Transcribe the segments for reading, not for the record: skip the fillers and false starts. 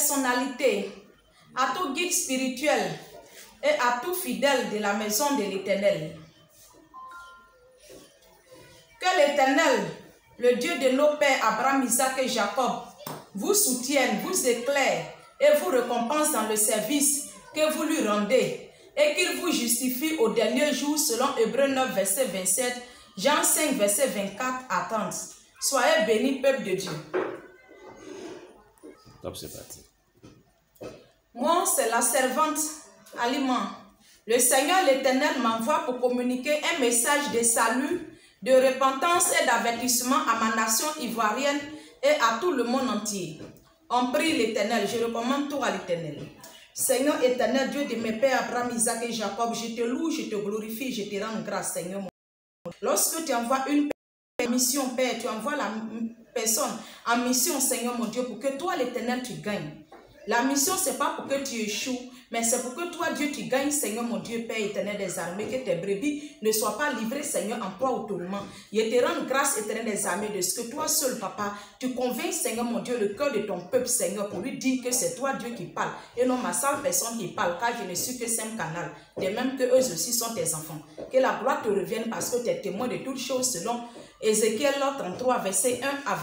personnalité, à tout guide spirituel et à tout fidèle de la maison de l'Éternel. Que l'Éternel, le Dieu de nos pères Abraham, Isaac et Jacob, vous soutienne, vous éclaire et vous récompense dans le service que vous lui rendez et qu'il vous justifie au dernier jour selon Hébreux 9, verset 27, Jean 5, verset 24 à 30. Soyez bénis, peuple de Dieu. Top, c'est parti. Moi, c'est la servante Aliment. Le Seigneur l'Éternel m'envoie pour communiquer un message de salut, de repentance et d'avertissement à ma nation ivoirienne et à tout le monde entier. On prie l'Éternel, je recommande tout à l'Éternel. Seigneur éternel, Dieu de mes pères Abraham, Isaac et Jacob, je te loue, je te glorifie, je te rends grâce, Seigneur. Lorsque tu envoies une mission, Père, tu envoies la personne en mission, Seigneur mon Dieu, pour que toi, l'Éternel, tu gagnes. La mission, ce n'est pas pour que tu échoues, mais c'est pour que toi, Dieu, tu gagnes, Seigneur mon Dieu, Père éternel des armées, que tes brebis ne soient pas livrées, Seigneur, en proie au tourment. Je te rends grâce, éternel des armées, de ce que toi seul, Papa, tu convaincs, Seigneur mon Dieu, le cœur de ton peuple, Seigneur, pour lui dire que c'est toi, Dieu, qui parle, et non ma seule personne qui parle, car je ne suis que simple canal, de même que eux aussi sont tes enfants. Que la gloire te revienne parce que tu es témoin de toutes choses, selon Ézéchiel 33, verset 1 à 20.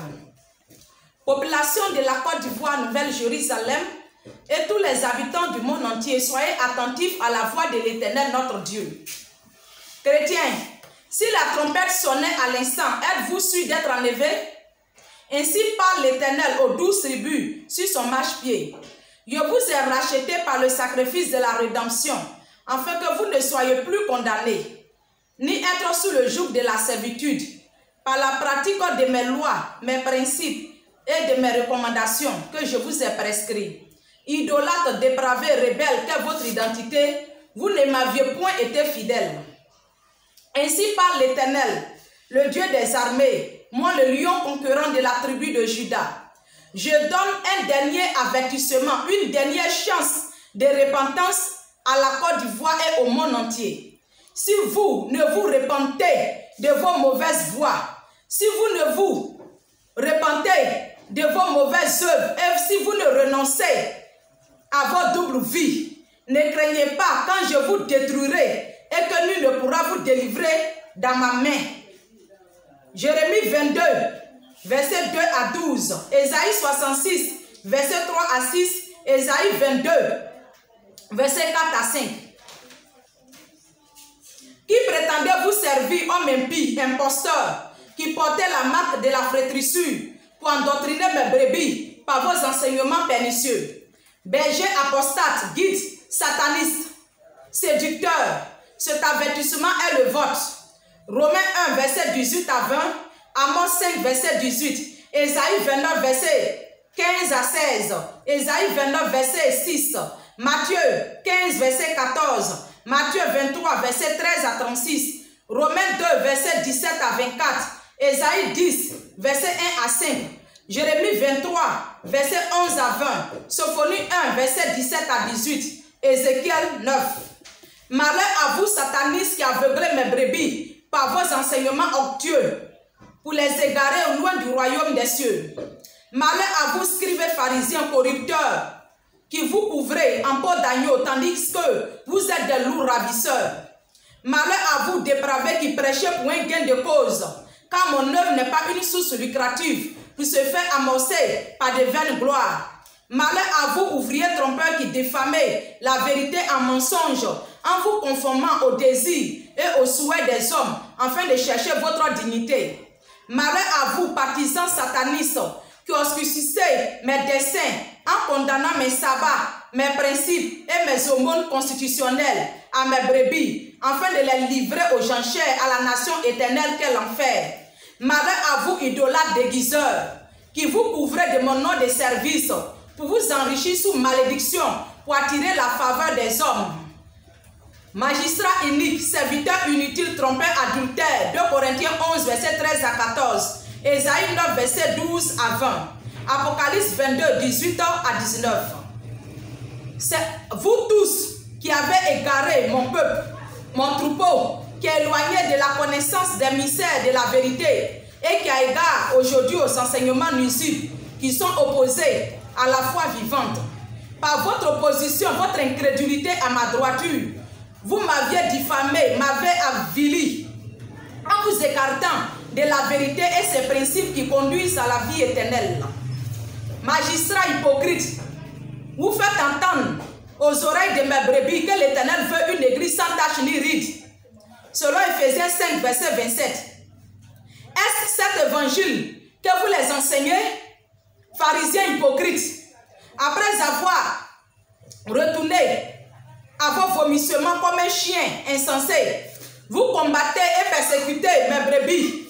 Population de la Côte d'Ivoire, Nouvelle-Jérusalem, et tous les habitants du monde entier, soyez attentifs à la voix de l'Éternel, notre Dieu. Chrétiens, si la trompette sonnait à l'instant, êtes-vous sûrs d'être enlevés? Ainsi parle l'Éternel aux 12 tribus sur son marchepied. Je vous ai racheté par le sacrifice de la rédemption, afin que vous ne soyez plus condamnés, ni être sous le joug de la servitude, par la pratique de mes lois, mes principes et de mes recommandations que je vous ai prescrits. Idolâtre, dépravé, rebelle, qu'est votre identité? Vous ne m'aviez point été fidèle. Ainsi parle l'Éternel, le Dieu des armées, moi le lion conquérant de la tribu de Juda. Je donne un dernier avertissement, une dernière chance de repentance à la Côte d'Ivoire et au monde entier. Si vous ne vous repentez de vos mauvaises voies, si vous ne vous repentez de vos mauvaises œuvres, et si vous ne renoncez à votre double vie, ne craignez pas quand je vous détruirai et que nul ne pourra vous délivrer dans ma main. Jérémie 22, verset 2 à 12, Ésaïe 66, verset 3 à 6, Ésaïe 22, verset 4 à 5. Qui prétendait vous servir, homme impie, imposteur, qui portait la marque de la flétrissure pour endoctriner mes brebis par vos enseignements pernicieux? Berger apostate, guide, sataniste, séducteur, cet avertissement est le vôtre. Romains 1, verset 18 à 20, Amos 5, verset 18, Ésaïe 29, verset 15 à 16, Ésaïe 29, verset 6, Matthieu 15, verset 14, Matthieu 23, verset 13 à 36, Romains 2, verset 17 à 24, Ésaïe 10, verset 1 à 5, Jérémie 23, verset 11 à 20, Sophonie 1, verset 17 à 18, Ézéchiel 9. Malheur à vous, satanistes, qui aveuglez mes brebis par vos enseignements obtueux, pour les égarer au loin du royaume des cieux. Malheur à vous, scribes pharisiens corrupteurs, qui vous couvrez en peau d'agneau, tandis que vous êtes des lourds ravisseurs. Malheur à vous, dépravés, qui prêchez pour un gain de cause, car mon œuvre n'est pas une source lucrative, pour se faire amorcer par de vaines gloires. Malheur à vous, ouvriers trompeurs, qui diffamez la vérité en mensonge, en vous conformant aux désirs et aux souhaits des hommes, afin de chercher votre dignité. Malheur à vous, partisans satanistes, qui obscurcissez mes desseins en condamnant mes sabbats, mes principes et mes aumônes constitutionnelles à mes brebis, afin de les livrer aux enchères à la nation éternelle qu'est l'enfer. Malheur à vous, idolâtres déguiseurs, qui vous couvrez de mon nom de service, pour vous enrichir sous malédiction, pour attirer la faveur des hommes. Magistrat inique, serviteur inutile, trompeur, adultère. 2 Corinthiens 11, verset 13 à 14. Ésaïe 9, verset 12 à 20. Apocalypse 22, 18 à 19. C'est vous tous qui avez égaré mon peuple, mon troupeau, qui est éloigné de la connaissance des mystères de la vérité et qui a égard aujourd'hui aux enseignements nuisibles qui sont opposés à la foi vivante. par votre opposition, votre incrédulité à ma droiture, vous m'aviez diffamé, m'avez avili, en vous écartant de la vérité et ses principes qui conduisent à la vie éternelle. Magistrats hypocrites, vous faites entendre aux oreilles de mes brebis que l'Éternel veut une église sans tache ni ride. Selon Ephésiens 5, verset 27. Est-ce cet évangile que vous les enseignez, pharisiens hypocrites, après avoir retourné à vos vomissements comme un chien insensé, vous combattez et persécutez mes brebis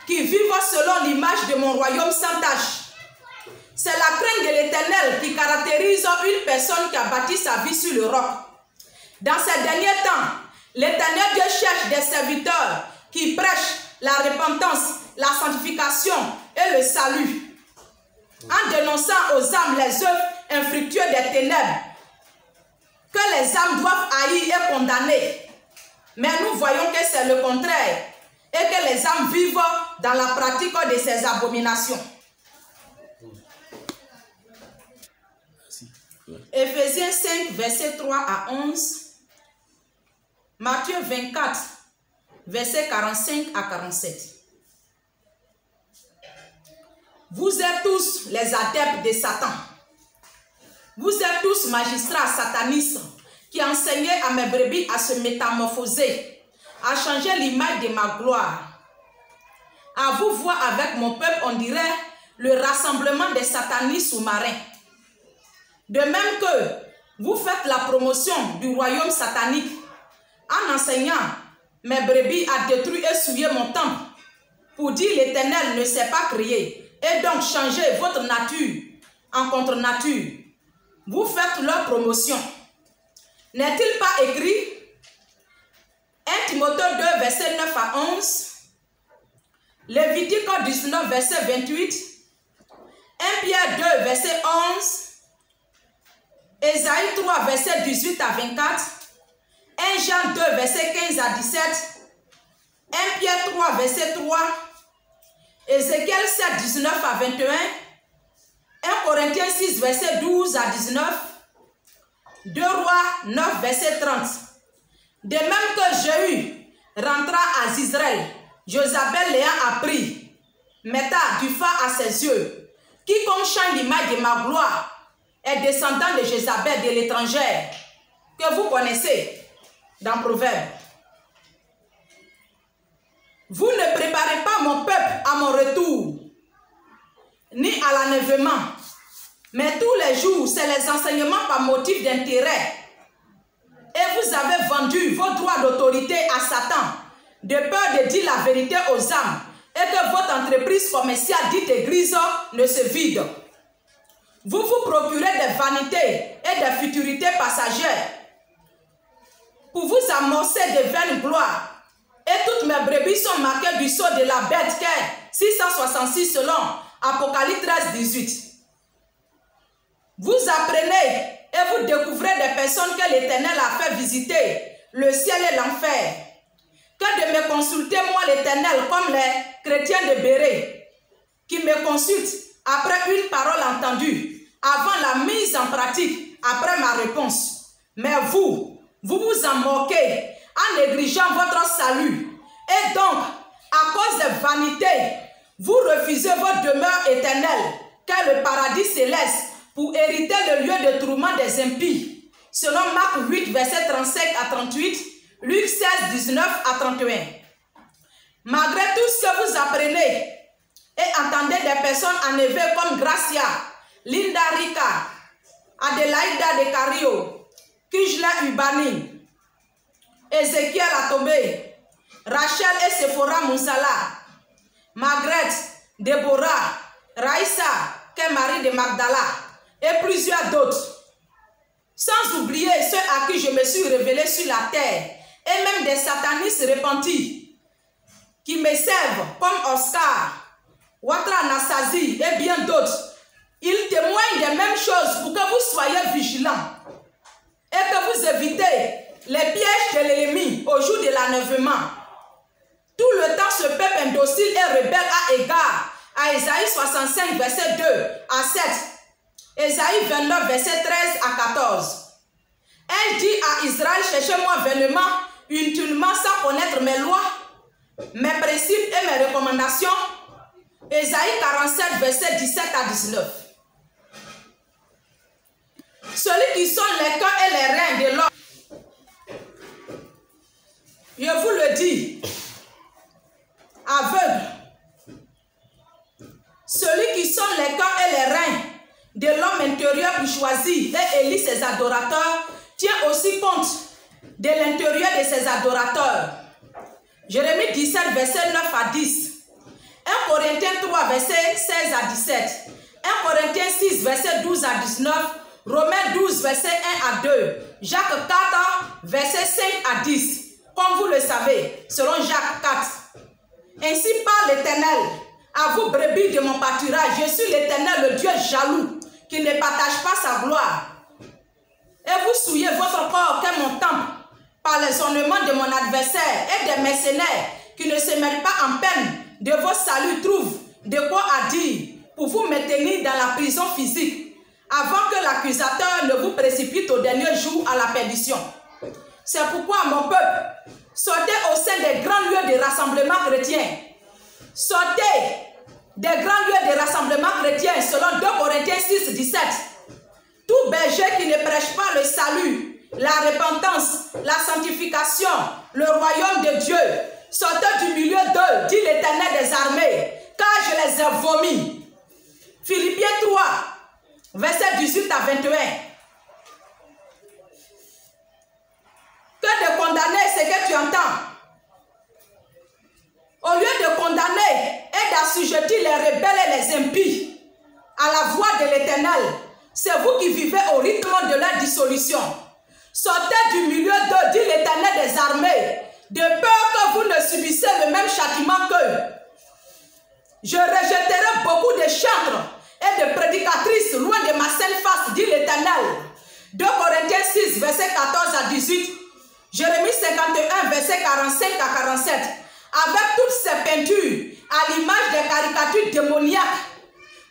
qui vivent selon l'image de mon royaume sans tache. C'est la crainte de l'Éternel qui caractérise une personne qui a bâti sa vie sur le roc. Dans ces derniers temps, l'Éternel Dieu cherche des serviteurs qui prêchent la repentance, la sanctification et le salut, en dénonçant aux âmes les œuvres infructueuses des ténèbres, que les âmes doivent haïr et condamner. Mais nous voyons que c'est le contraire, et que les âmes vivent dans la pratique de ces abominations. Ephésiens 5, versets 3 à 11. Matthieu 24, versets 45 à 47. Vous êtes tous les adeptes de Satan. Vous êtes tous magistrats satanistes qui enseignaient à mes brebis à se métamorphoser, à changer l'image de ma gloire. À vous voir avec mon peuple, on dirait le rassemblement des satanistes sous-marins. De même que vous faites la promotion du royaume satanique en enseignant mes brebis à détruire et souiller mon temple pour dire l'Éternel ne s'est pas créé et donc changer votre nature en contre-nature. Vous faites leur promotion. N'est-il pas écrit 1 Timothée 2, verset 9 à 11, Lévitique 19, verset 28, 1 Pierre 2, verset 11, Ésaïe 3, verset 18 à 24, 1 Jean 2, verset 15 à 17, 1 Pierre 3, verset 3, Ézéchiel 7, 19 à 21, 1 Corinthiens 6, verset 12 à 19, 2 Rois 9, verset 30. De même que Jéhu rentra à Israël, Josabel l'ayant appris, metta du feu à ses yeux. Quiconque change l'image de ma gloire est descendant de Jézabel, de l'étrangère, que vous connaissez dans Proverbe. Vous ne préparez pas mon peuple à mon retour, ni à l'enlèvement, mais tous les jours, c'est les enseignements par motif d'intérêt. Et vous avez vendu vos droits d'autorité à Satan, de peur de dire la vérité aux âmes, et que votre entreprise commerciale dite église ne se vide. Vous vous procurez des vanités et des futurités passagères pour vous amorcer de vaines gloires. Et toutes mes brebis sont marquées du sceau de la bête qui est 666 selon Apocalypse 13, 18. Vous apprenez et vous découvrez des personnes que l'Éternel a fait visiter le ciel et l'enfer. Que de me consulter moi l'Éternel comme les chrétiens de Béret qui me consultent après une parole entendue, avant la mise en pratique, après ma réponse. Mais vous vous en moquez en négligeant votre salut. Et donc, à cause de vanité, vous refusez votre demeure éternelle, qu'est le paradis céleste, pour hériter le lieu de tourment des impies. Selon Marc 8, verset 35 à 38, Luc 16, 19 à 31. Malgré tout ce que vous apprenez et entendez des personnes enlevées comme Gracia, Linda Rica, Adelaida de Cario, Kijla Ubani, Ézéchiel Atobé, Rachel et Sephora Moussala, Margaret, Déborah, Raïssa, qu'est Marie de Magdala, et plusieurs d'autres. Sans oublier ceux à qui je me suis révélé sur la terre, et même des satanistes repentis, qui me servent comme Oscar, Ouattara Anastasie et bien d'autres. Ils témoignent des mêmes choses pour que vous soyez vigilants et que vous évitez les pièges de l'ennemi au jour de l'enlèvement. Tout le temps, ce peuple indocile et rebelle à égard à Ésaïe 65, verset 2 à 7. Ésaïe 29, verset 13 à 14. Elle dit à Israël, cherchez-moi vainement, inutilement, sans connaître mes lois, mes principes et mes recommandations. Ésaïe 47, verset 17 à 19. Celui qui sonne les cœurs et les reins de l'homme, je vous le dis, aveugle. Celui qui sonne les cœurs et les reins de l'homme intérieur pour choisir et élit ses adorateurs, tient aussi compte de l'intérieur de ses adorateurs. Jérémie 17, verset 9 à 10. 1 Corinthiens 3, verset 16 à 17. 1 Corinthiens 6, verset 12 à 19. Romains 12, verset 1 à 2. Jacques 4, verset 5 à 10. Comme vous le savez, selon Jacques 4. Ainsi parle l'Éternel, à vous brebis de mon pâturage, je suis l'Éternel, le Dieu jaloux, qui ne partage pas sa gloire. Et vous souillez votre corps qu'est mon temple, par les ornements de mon adversaire et des mercenaires qui ne se mettent pas en peine de vos saluts trouvent de quoi à dire pour vous maintenir dans la prison physique, avant que l'accusateur ne vous précipite au dernier jour à la perdition. C'est pourquoi, mon peuple, sortez au sein des grands lieux de rassemblement chrétien. Sortez des grands lieux de rassemblement chrétien selon 2 Corinthiens 6, 17. Tout berger qui ne prêche pas le salut, la repentance, la sanctification, le royaume de Dieu, sortez du milieu d'eux, dit l'Éternel des armées, car je les ai vomis. Philippiens 3, verset 18 à 21. Que de condamner ce que tu entends. Au lieu de condamner et d'assujettir les rebelles et les impies à la voix de l'Éternel, c'est vous qui vivez au rythme de leur dissolution. Sortez du milieu d'eux, dit l'Éternel des armées, de peur que vous ne subissiez le même châtiment qu'eux. Je rejetterai beaucoup de chantres et de prédicatrices loin de ma sainte face, dit l'Éternel. 2 Corinthiens 6, verset 14 à 18. Jérémie 51, verset 45 à 47. Avec toutes ces peintures, à l'image des caricatures démoniaques,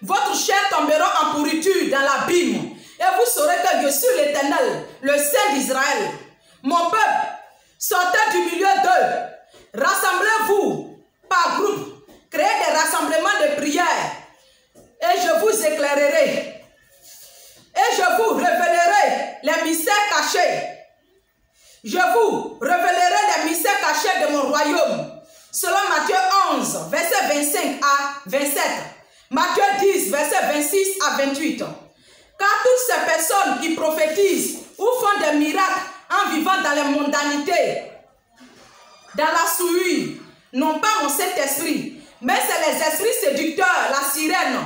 votre chair tombera en pourriture dans l'abîme, et vous saurez que je suis l'Éternel, le Saint d'Israël. Mon peuple, sortez du milieu d'eux, rassemblez-vous par groupe, créez des rassemblements de prière, et je vous éclairerai, et je vous révélerai les mystères cachés. Je vous révélerai les mystères cachés de mon royaume. Selon Matthieu 11, verset 25 à 27. Matthieu 10, verset 26 à 28. Car toutes ces personnes qui prophétisent ou font des miracles en vivant dans les mondanités, dans la souillure, n'ont pas mon Saint-Esprit, mais c'est les esprits séducteurs, la sirène,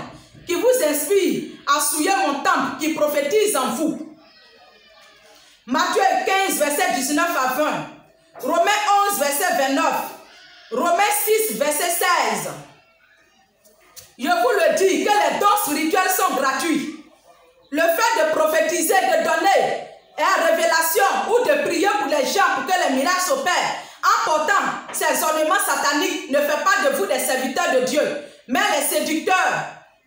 qui vous inspirent à souiller mon temple, qui prophétise en vous. Matthieu 15, verset 19 à 20. Romains 11, verset 29. Romains 6, verset 16. Je vous le dis que les dons spirituels sont gratuits. Le fait de prophétiser, de donner une révélation ou de prier pour les gens pour que les miracles s'opèrent, en portant ces ornements sataniques, ne fait pas de vous des serviteurs de Dieu, mais les séducteurs,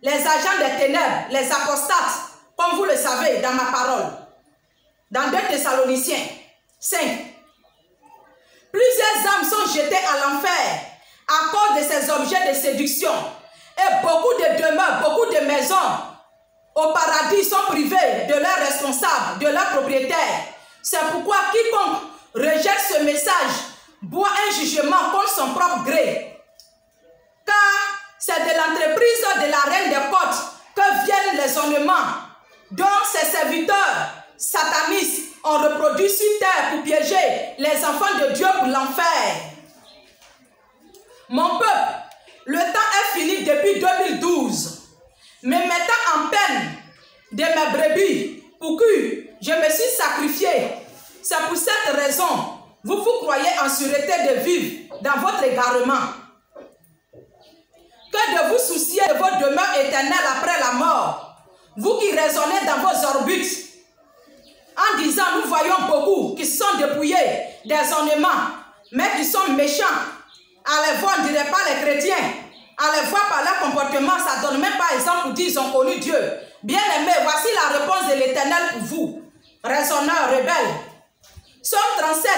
les agents des ténèbres, les apostates, comme vous le savez dans ma parole. Dans 2 Thessaloniciens 5. Plusieurs âmes sont jetées à l'enfer à cause de ces objets de séduction. Et beaucoup de demeures, beaucoup de maisons au paradis sont privées de leurs responsables, de leurs propriétaires. C'est pourquoi quiconque rejette ce message boit un jugement contre son propre gré. Car c'est de l'entreprise de la reine des côtes que viennent les ornements dont ses serviteurs satanistes ont reproduit sur terre pour piéger les enfants de Dieu pour l'enfer. Mon peuple, le temps est fini depuis 2012. Me mettant en peine de mes brebis pour que je me suis sacrifié. C'est pour cette raison, vous croyez en sûreté de vivre dans votre égarement. Que de vous soucier de votre demeure éternelle après la mort. Vous qui raisonnez dans vos orbites, en disant, nous voyons beaucoup qui sont dépouillés des ornements, mais qui sont méchants. À les voir, on ne dirait pas les chrétiens. À les voir par leur comportement, ça ne donne même pas exemple pour dire qu'ils ont connu Dieu. Bien-aimés, voici la réponse de l'Éternel pour vous, raisonneurs, rebelles. Somme 37,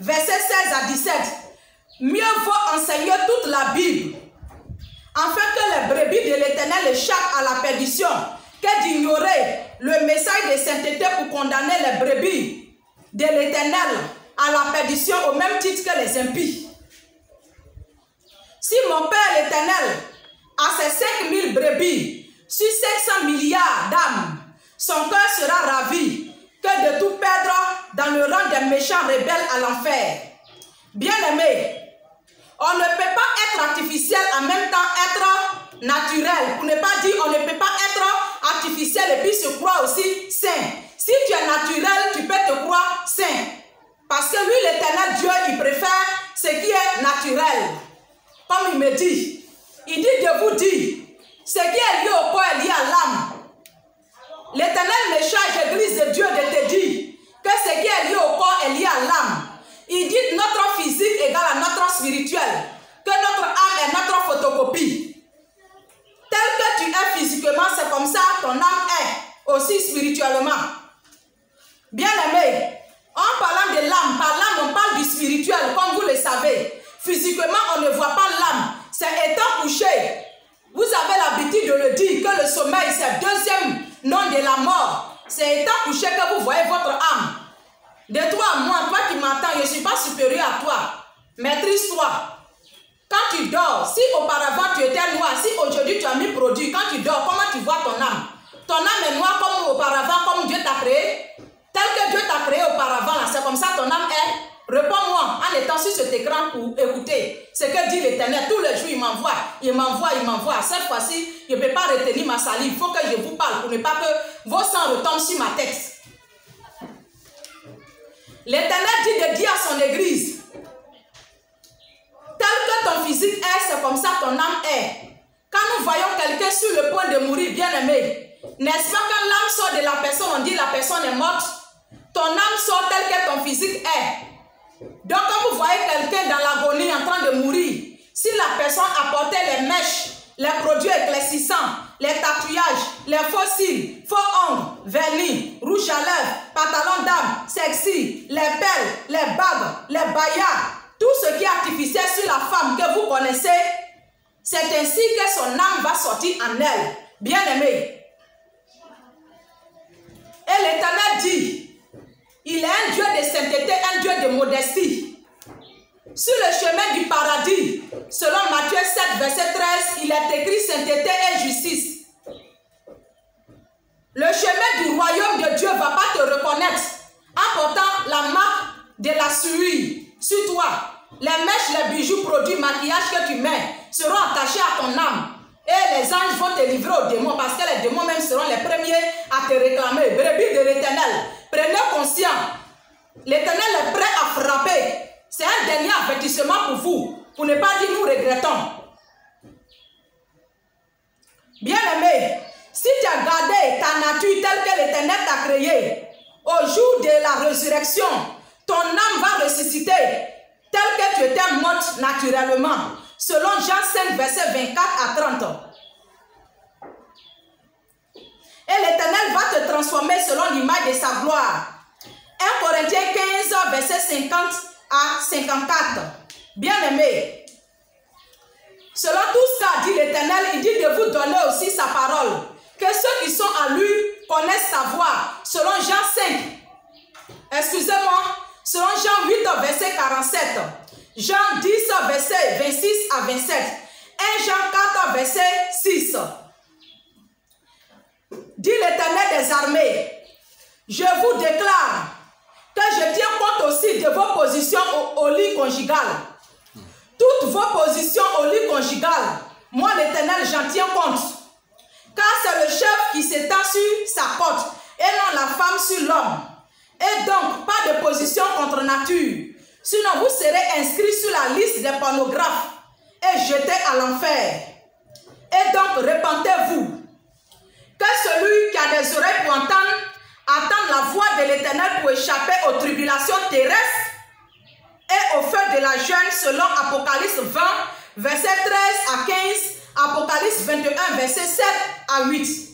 versets 16 à 17. Mieux vaut enseigner toute la Bible, afin que les brebis de l'Éternel échappent à la perdition, que d'ignorer le message de sainteté pour condamner les brebis de l'Éternel à la perdition au même titre que les impies. Si mon Père l'Éternel a ses 5000 brebis sur 500 milliards d'âmes, son cœur sera ravi que de tout perdre dans le rang des méchants rebelles à l'enfer. Bien-aimés, on ne peut pas être artificiel en même temps être naturel. Pour ne pas dire on ne peut pas être artificiel et puis se croire aussi saint. Si tu es naturel, tu peux te croire saint. Parce que lui, l'Éternel Dieu, il préfère ce qui est naturel. Comme il me dit, il dit de vous dire, ce qui est lié au corps est lié à l'âme. L'Éternel me charge, Église de Dieu, de te dire que ce qui est lié au corps est lié à l'âme. Il dit notre physique égale à notre spirituel, que notre âme est notre photocopie. Tel que tu es physiquement, c'est comme ça ton âme est aussi spirituellement. Bien-aimé, en parlant de l'âme, par l'âme on parle du spirituel, comme vous le savez. Physiquement, on ne voit pas l'âme. C'est étant couché. Vous avez l'habitude de le dire, que le sommeil, c'est le deuxième nom de la mort. C'est étant couché que vous voyez votre âme. De toi à moi, toi qui m'entends, je ne suis pas supérieur à toi. Maîtrise-toi. Quand tu dors, si auparavant tu étais noir, si aujourd'hui tu as mis produit, quand tu dors, comment tu vois ton âme? Ton âme est noire comme auparavant, comme Dieu t'a créé. Tel que Dieu t'a créé auparavant, c'est comme ça ton âme est. Réponds-moi en étant sur cet écran pour écouter ce que dit l'Éternel. Tous les jours, il m'envoie, il m'envoie, il m'envoie. Cette fois-ci, je ne peux pas retenir ma salive. Il faut que je vous parle pour ne pas que vos sangs retombent sur ma tête. L'Éternel dit de dire à son église, tel que ton physique est, c'est comme ça ton âme est. Quand nous voyons quelqu'un sur le point de mourir, bien aimé, n'est-ce pas quand l'âme sort de la personne, on dit la personne est morte? Ton âme sort tel que ton physique est. Donc quand vous voyez quelqu'un dans l'agonie en train de mourir, si la personne apportait les mèches, les produits éclaircissants, les tatouages, les fossiles, faux ongles, vernis, rouge à lèvres, pantalon d'âme, sexy, les perles, les bagues, les baillards, tout ce qui est artificiel sur la femme que vous connaissez, c'est ainsi que son âme va sortir en elle. Bien aimé. Et l'Éternel dit, il est un Dieu de sainteté, un Dieu de modestie. Sur le chemin du paradis, selon Matthieu 7, verset 13, il est écrit sainteté et justice. Le chemin du royaume de Dieu ne va pas te reconnaître en portant la marque de la suie sur toi. Les mèches, les bijoux, produits, maquillage que tu mets seront attachés à ton âme. Et les anges vont te livrer aux démons parce que les démons même seront les premiers à te réclamer. Brebis de l'Éternel, prenez conscience. L'Éternel est prêt à frapper. C'est un dernier avertissement pour vous, pour ne pas dire nous regrettons. Bien-aimé, si tu as gardé ta nature telle que l'Éternel t'a créée, au jour de la résurrection, ton âme va ressusciter telle que tu étais morte naturellement, selon Jean 5, verset 24 à 30. Et l'Éternel va te transformer selon l'image de sa gloire. 1 Corinthiens 15, verset 50 à 54. Bien-aimé, selon tout ce qu'a dit l'Éternel, il dit de vous donner aussi sa parole. Que ceux qui sont à lui connaissent sa voix. Selon Jean 5, excusez-moi, selon Jean 8, verset 47. Jean 10, verset 26 à 27. 1 Jean 4, verset 6. Dit l'Éternel des armées, je vous déclare que je tiens compte aussi de vos positions au lit conjugal. Toutes vos positions au lit conjugal, moi l'Éternel, j'en tiens compte. Car c'est le chef qui s'étend sur sa côte et non la femme sur l'homme. Et donc, pas de position contre nature. Sinon, vous serez inscrits sur la liste des pornographes et jetés à l'enfer. Et donc, repentez-vous. Que celui qui a des oreilles pour entendre, attende la voix de l'Éternel pour échapper aux tribulations terrestres et au feu de la jeûne, selon Apocalypse 20, verset 13 à 15, Apocalypse 21, verset 7 à 8.